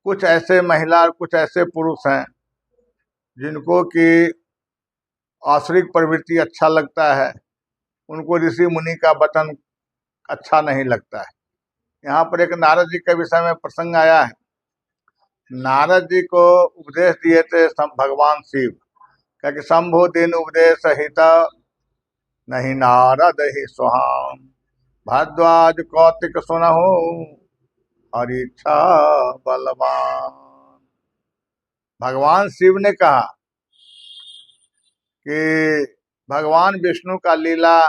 कुछ ऐसे महिला और कुछ ऐसे पुरुष हैं जिनको कि आसुरिक प्रवृत्ति अच्छा लगता है, उनको ऋषि मुनि का वचन अच्छा नहीं लगता है। यहाँ पर एक नारद जी के विषय में प्रसंग आया है। नारद जी को उपदेश दिए थे भगवान शिव, क्या शंभु दिन उपदेश हित नहीं नारद ही सुहाम, भरद्वाज कौतिक सुनहु हरिच्छा बलवान। भगवान शिव ने कहा कि भगवान विष्णु का लीला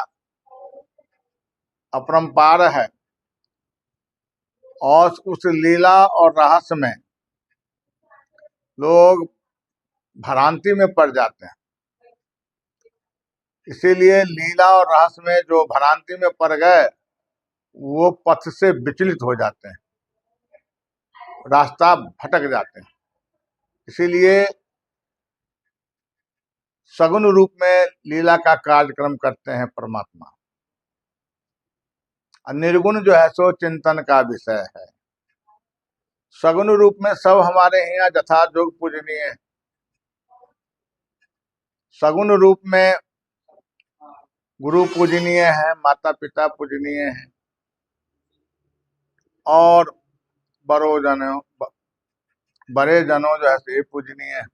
अपरंपार है और उस लीला और रहस्य में लोग भ्रांति में पड़ जाते हैं। इसीलिए लीला और रहस्य में जो भ्रांति में पड़ गए वो पथ से विचलित हो जाते हैं, रास्ता भटक जाते हैं। इसीलिए सगुण रूप में लीला का कार्यक्रम करते हैं परमात्मा, और निर्गुण जो है सो चिंतन का विषय है। सगुण रूप में सब हमारे यहाँ यथा जोग पूजनीय है। सगुण रूप में गुरु पूजनीय है, माता पिता पूजनीय है, और बड़े जनों जो है से पूजनीय है,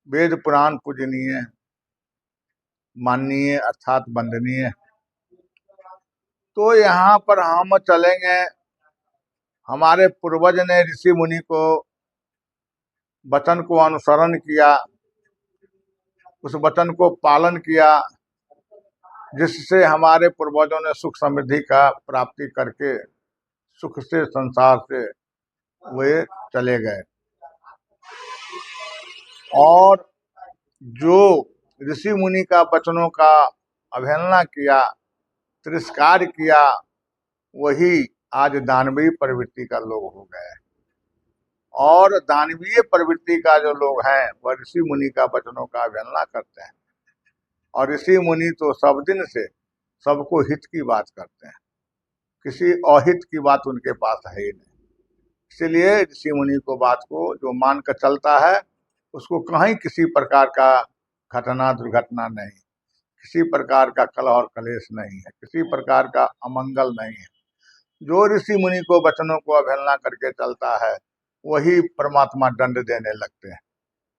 वेद पुराण पूजनीय है, माननीय अर्थात वंदनीय। तो यहाँ पर हम चलेंगे, हमारे पूर्वज ने ऋषि मुनि को वचन को अनुसरण किया, उस वचन को पालन किया, जिससे हमारे पूर्वजों ने सुख समृद्धि का प्राप्ति करके सुख से संसार से वे चले गए। और जो ऋषि मुनि का वचनों का अवहेलना किया, तिरस्कार किया, वही आज दानवीय प्रवृत्ति का लोग हो गए। और दानवीय प्रवृत्ति का जो लोग हैं वह ऋषि मुनि का वचनों का अवहेलना करते हैं। और ऋषि मुनि तो सब दिन से सबको हित की बात करते हैं, किसी अहित की बात उनके पास है ही नहीं। इसलिए ऋषि मुनि को बात को जो मान कर चलता है उसको कहीं किसी प्रकार का घटना दुर्घटना नहीं, किसी प्रकार का कलह और कलेश नहीं है, किसी प्रकार का अमंगल नहीं है। जो ऋषि मुनि को वचनों को अवहेलना करके चलता है वही परमात्मा दंड देने लगते हैं।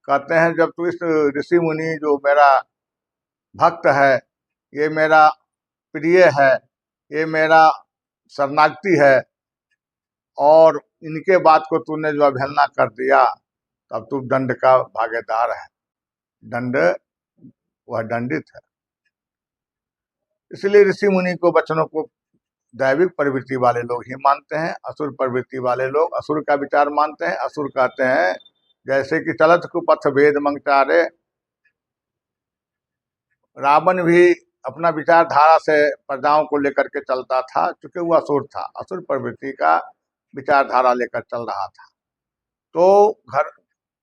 कहते हैं जब तू इस ऋषि मुनि जो मेरा भक्त है, ये मेरा प्रिय है, ये मेरा शरणागति है, और इनके बात को तूने जो अवहेलना कर दिया, तब तू दंड का भागीदार है, दंड वह दंडित है। इसलिए ऋषि मुनि को वचनों को दैविक प्रवृत्ति वाले लोग ही मानते हैं, असुर प्रवृत्ति वाले लोग असुर का विचार मानते हैं। असुर कहते हैं जैसे कि चलत कुपथ भेद मंगचारे, रावण भी अपना विचारधारा से प्रजाओं को लेकर के चलता था, चूंकि वह असुर था, असुर प्रवृत्ति का विचारधारा लेकर चल रहा था। तो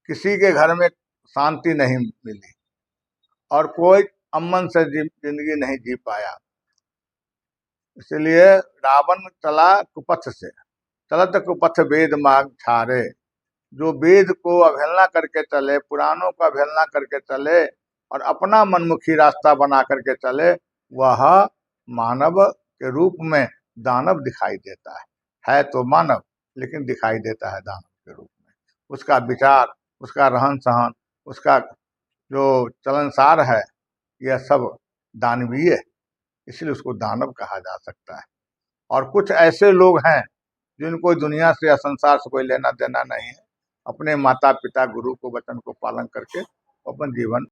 किसी के घर में शांति नहीं मिली और कोई अमन से जिंदगी नहीं जी पाया। इसलिए रावण चला कुपथ से, चलत कुपथ वेद मार्ग छारे। जो वेद को अवहेलना करके चले, पुराणों को अवहेलना करके चले और अपना मनमुखी रास्ता बना करके चले, वह मानव के रूप में दानव दिखाई देता है तो मानव, लेकिन दिखाई देता है दानव के रूप में। उसका विचार, उसका रहन सहन, उसका जो चलनसार है, यह सब दानवीय है, इसलिए उसको दानव कहा जा सकता है। और कुछ ऐसे लोग हैं जिनको दुनिया से या संसार से कोई लेना देना नहीं है, अपने माता पिता गुरु को वचन को पालन करके अपन जीवन